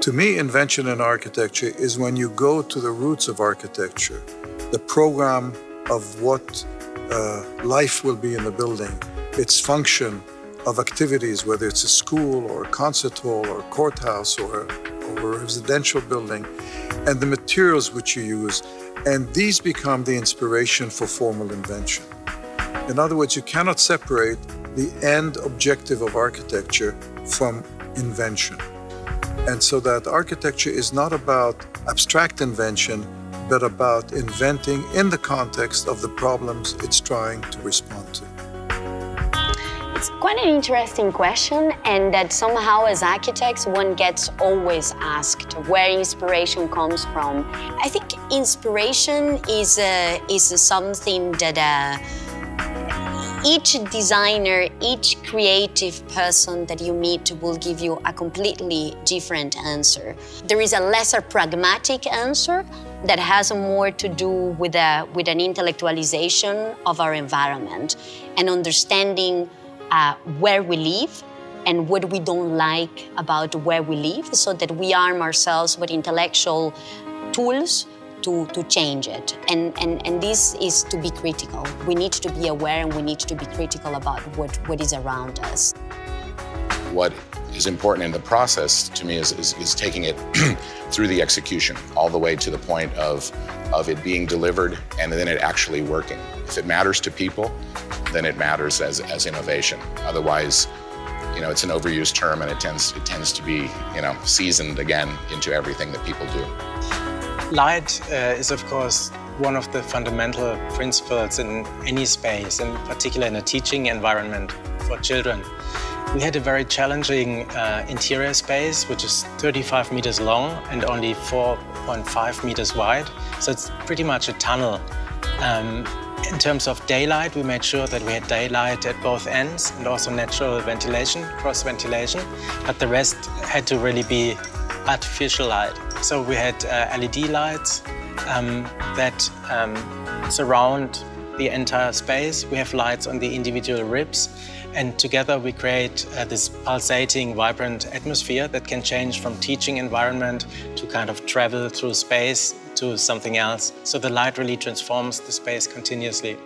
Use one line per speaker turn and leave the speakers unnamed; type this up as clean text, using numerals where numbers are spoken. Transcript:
To me, invention in architecture is when you go to the roots of architecture, the program of what life will be in the building, its function of activities, whether it's a school or a concert hall or a courthouse or a residential building, and the materials which you use. And these become the inspiration for formal invention. In other words, you cannot separate the end objective of architecture from invention. And so that architecture is not about abstract invention, but about inventing in the context of the problems it's trying to respond to.
It's quite an interesting question, and that somehow as architects one gets always asked where inspiration comes from. I think inspiration is something that each designer, each creative person that you meet will give you a completely different answer. There is a lesser pragmatic answer that has more to do with an intellectualization of our environment and understanding where we live and what we don't like about where we live, so that we arm ourselves with intellectual tools to change it. And this is to be critical. We need to be aware and we need to be critical about what is around us.
What is important in the process to me is taking it through the execution, all the way to the point of it being delivered and then it actually working. If it matters to people, then it matters as innovation. Otherwise, it's an overused term and it tends to be, seasoned again into everything that people do.
Light is, of course, one of the fundamental principles in any space, in particular in a teaching environment for children. We had a very challenging interior space, which is 35 meters long and only 4.5 meters wide. So it's pretty much a tunnel. In terms of daylight, we made sure that we had daylight at both ends and also natural ventilation, cross ventilation. But the rest had to really be artificial light. So we had LED lights that surround the entire space. We have lights on the individual ribs. And together we create this pulsating, vibrant atmosphere that can change from teaching environment to kind of travel through space to something else. So the light really transforms the space continuously.